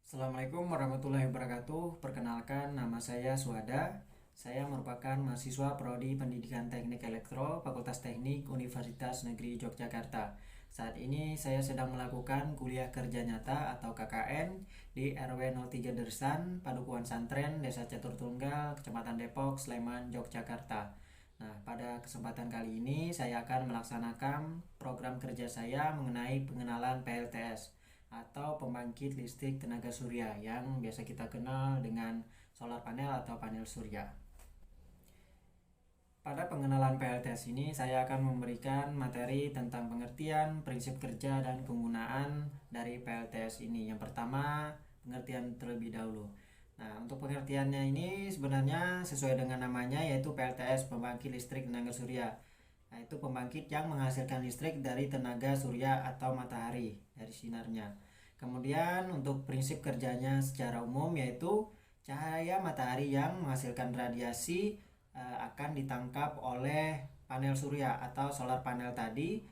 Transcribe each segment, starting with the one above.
Assalamualaikum warahmatullahi wabarakatuh. Perkenalkan, nama saya Suhada. Saya merupakan mahasiswa Prodi Pendidikan Teknik Elektro, Fakultas Teknik Universitas Negeri Yogyakarta. Saat ini saya sedang melakukan kuliah kerja nyata atau KKN di RW 03 Dersan, Padukuhan Santren, Desa Catur Tunggal, Kecamatan Depok, Sleman, Yogyakarta. Nah, pada kesempatan kali ini saya akan melaksanakan program kerja saya mengenai pengenalan PLTS atau pembangkit listrik tenaga surya yang biasa kita kenal dengan solar panel atau panel surya. Pada pengenalan PLTS ini saya akan memberikan materi tentang pengertian, prinsip kerja, dan penggunaan dari PLTS ini. Yang pertama, pengertian terlebih dahulu. Nah, untuk pengertiannya ini sebenarnya sesuai dengan namanya, yaitu PLTS, pembangkit listrik tenaga surya. Nah, itu pembangkit yang menghasilkan listrik dari tenaga surya atau matahari, dari sinarnya. Kemudian untuk prinsip kerjanya secara umum yaitu cahaya matahari yang menghasilkan radiasi akan ditangkap oleh panel surya atau solar panel tadi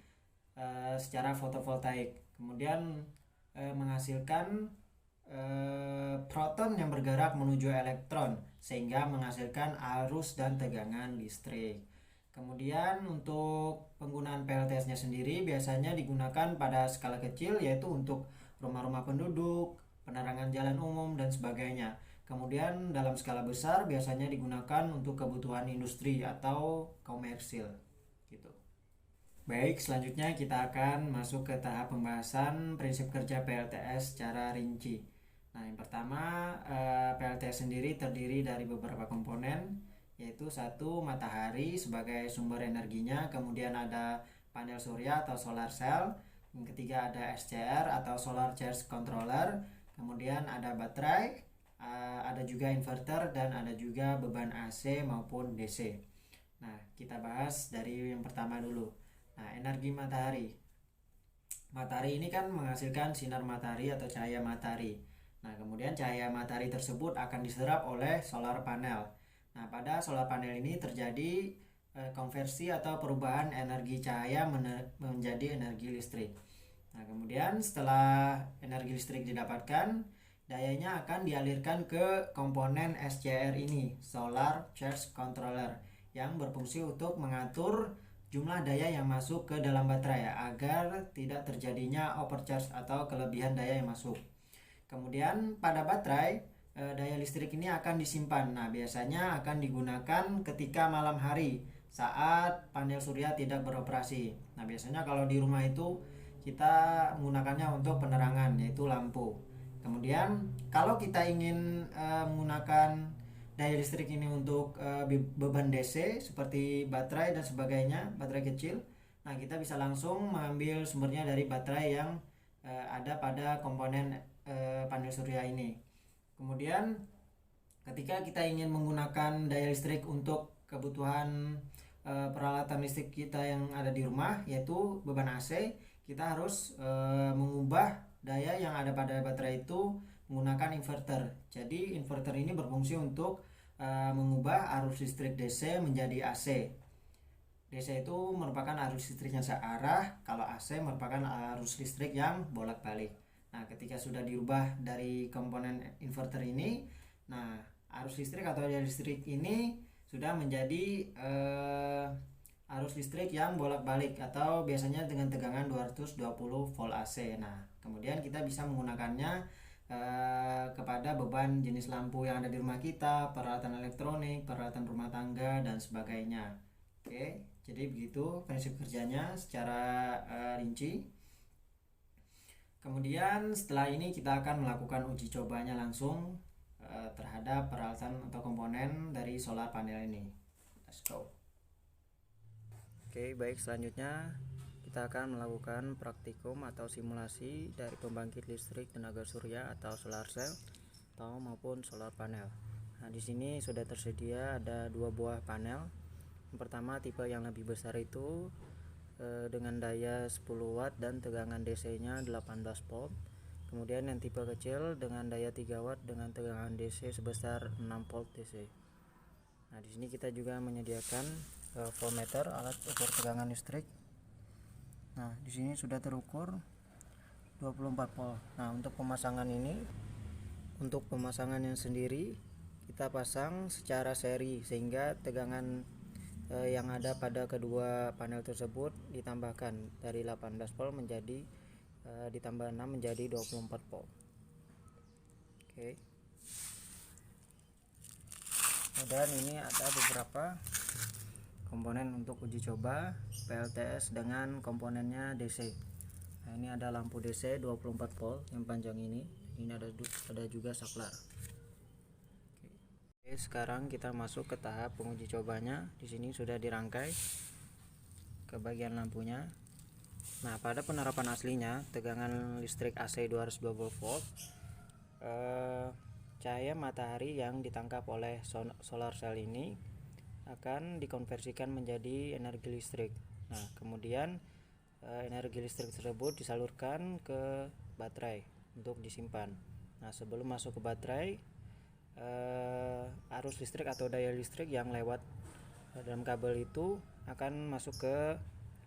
secara fotovoltaik. Kemudian menghasilkan proton yang bergerak menuju elektron sehingga menghasilkan arus dan tegangan listrik. Kemudian untuk penggunaan PLTS-nya sendiri biasanya digunakan pada skala kecil, yaitu untuk rumah-rumah penduduk, penerangan jalan umum, dan sebagainya. Kemudian dalam skala besar biasanya digunakan untuk kebutuhan industri atau komersil gitu. Baik, selanjutnya kita akan masuk ke tahap pembahasan prinsip kerja PLTS secara rinci. Nah, yang pertama, PLTS sendiri terdiri dari beberapa komponen, yaitu satu, matahari sebagai sumber energinya, kemudian ada panel surya atau solar cell, yang ketiga ada SCR atau solar charge controller, kemudian ada baterai, ada juga inverter, dan ada juga beban AC maupun DC. Nah, kita bahas dari yang pertama dulu. Nah, energi matahari. Matahari ini kan menghasilkan sinar matahari atau cahaya matahari. Nah, kemudian cahaya matahari tersebut akan diserap oleh solar panel. Nah, pada solar panel ini terjadi konversi atau perubahan energi cahaya menjadi energi listrik. Nah, kemudian setelah energi listrik didapatkan, dayanya akan dialirkan ke komponen SCR ini, Solar Charge Controller, yang berfungsi untuk mengatur jumlah daya yang masuk ke dalam baterai agar tidak terjadinya overcharge atau kelebihan daya yang masuk. Kemudian pada baterai daya listrik ini akan disimpan. Nah, biasanya akan digunakan ketika malam hari saat panel surya tidak beroperasi. Nah, biasanya kalau di rumah itu kita menggunakannya untuk penerangan, yaitu lampu. Kemudian kalau kita ingin menggunakan daya listrik ini untuk beban DC seperti baterai dan sebagainya, baterai kecil, nah kita bisa langsung mengambil sumbernya dari baterai yang ada pada komponen panel surya ini. Kemudian ketika kita ingin menggunakan daya listrik untuk kebutuhan peralatan listrik kita yang ada di rumah, yaitu beban AC, kita harus mengubah daya yang ada pada baterai itu menggunakan inverter. Jadi inverter ini berfungsi untuk mengubah arus listrik DC menjadi AC. DC itu merupakan arus listrik yang searah, kalau AC merupakan arus listrik yang bolak-balik. Nah, ketika sudah diubah dari komponen inverter ini, nah arus listrik atau daya listrik ini sudah menjadi arus listrik yang bolak-balik atau biasanya dengan tegangan 220 volt AC. Nah, kemudian kita bisa menggunakannya kepada beban jenis lampu yang ada di rumah kita, peralatan elektronik, peralatan rumah tangga, dan sebagainya. Oke, jadi begitu prinsip kerjanya secara rinci. Kemudian setelah ini kita akan melakukan uji cobanya langsung terhadap peralatan atau komponen dari solar panel ini. Let's go. Oke, baik, selanjutnya kita akan melakukan praktikum atau simulasi dari pembangkit listrik tenaga surya atau solar cell atau maupun solar panel. Nah, di sini sudah tersedia ada dua buah panel. Yang pertama tipe yang lebih besar itu dengan daya 10 watt dan tegangan DC-nya 18 volt. Kemudian yang tipe kecil dengan daya 3 watt dengan tegangan DC sebesar 6 volt DC. Nah, di sini kita juga menyediakan voltmeter, alat ukur tegangan listrik. Nah, di sini sudah terukur 24 volt. Nah, untuk pemasangan ini Untuk pemasangannya sendiri kita pasang secara seri sehingga tegangan yang ada pada kedua panel tersebut ditambahkan dari 18 volt menjadi ditambah 6 menjadi 24 volt. Oke. Dan ini ada beberapa komponen untuk uji coba PLTS dengan komponennya DC. Nah, ini ada lampu DC 24 volt yang panjang ini. Ini ada juga saklar. Oke, sekarang kita masuk ke tahap penguji cobanya. Di sini sudah dirangkai ke bagian lampunya. Nah, pada penerapan aslinya tegangan listrik AC 220 volt, cahaya matahari yang ditangkap oleh solar cell ini akan dikonversikan menjadi energi listrik. Nah, kemudian energi listrik tersebut disalurkan ke baterai untuk disimpan. Nah, sebelum masuk ke baterai, arus listrik atau daya listrik yang lewat dalam kabel itu akan masuk ke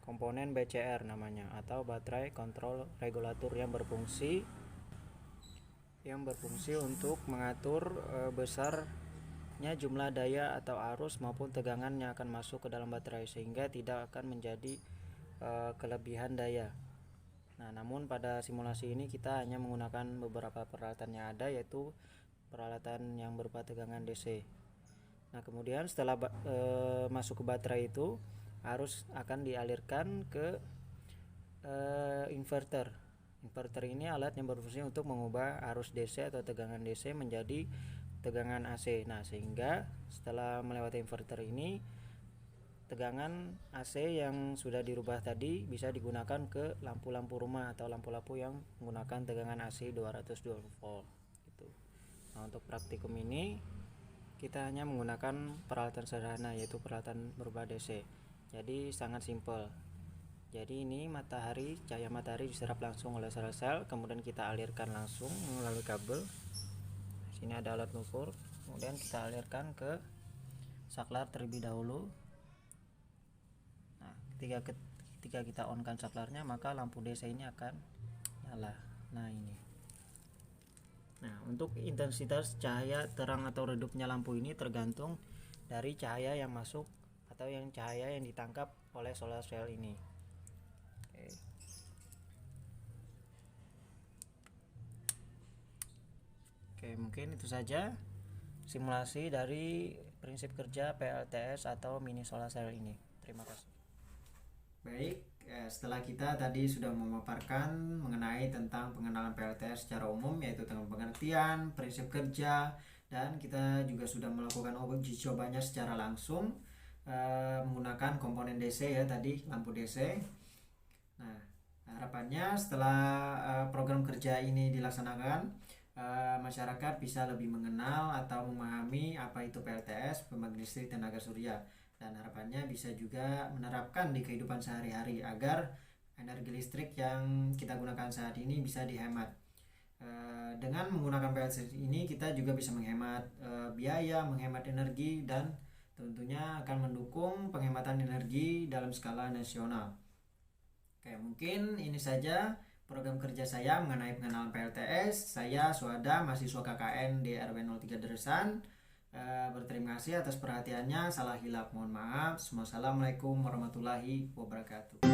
komponen BCR namanya, atau baterai kontrol regulator yang berfungsi untuk mengatur besarnya jumlah daya atau arus maupun tegangan yang akan masuk ke dalam baterai sehingga tidak akan menjadi kelebihan daya. Nah, namun pada simulasi ini kita hanya menggunakan beberapa peralatan yang ada, yaitu peralatan yang berupa tegangan DC. Nah, kemudian setelah masuk ke baterai itu, arus akan dialirkan ke inverter. Inverter ini alat yang berfungsi untuk mengubah arus DC atau tegangan DC menjadi tegangan AC. Nah, sehingga setelah melewati inverter ini, tegangan AC yang sudah dirubah tadi bisa digunakan ke lampu-lampu rumah atau lampu-lampu yang menggunakan tegangan AC 220 volt gitu. Nah, untuk praktikum ini kita hanya menggunakan peralatan sederhana, yaitu peralatan berupa DC. Jadi sangat simpel. Jadi ini cahaya matahari diserap langsung oleh solar cell, kemudian kita alirkan langsung melalui kabel. Sini ada alat ukur, kemudian kita alirkan ke saklar terlebih dahulu. Nah, ketika kita on-kan saklarnya, maka lampu DC ini akan nyala. Nah, ini. Nah, untuk intensitas cahaya terang atau redupnya lampu ini tergantung dari cahaya yang masuk atau cahaya yang ditangkap oleh solar cell ini. Oke, mungkin itu saja simulasi dari prinsip kerja PLTS atau mini solar cell ini. Terima kasih. Baik, setelah kita tadi sudah memaparkan mengenai tentang pengenalan PLTS secara umum, yaitu tentang pengertian, prinsip kerja, dan kita juga sudah melakukan uji cobanya secara langsung menggunakan komponen DC ya tadi, lampu DC. Nah, harapannya setelah program kerja ini dilaksanakan, masyarakat bisa lebih mengenal atau memahami apa itu PLTS, pembangkit listrik tenaga surya, dan harapannya bisa juga menerapkan di kehidupan sehari-hari agar energi listrik yang kita gunakan saat ini bisa dihemat. Dengan menggunakan PLTS ini kita juga bisa menghemat biaya, menghemat energi, dan tentunya akan mendukung penghematan energi dalam skala nasional. Oke, mungkin ini saja program kerja saya mengenai pengenalan PLTS. Saya Suada, mahasiswa KKN di RW 03 Deresan. Berterima kasih atas perhatiannya. Salah hilap mohon maaf. Assalamualaikum warahmatullahi wabarakatuh.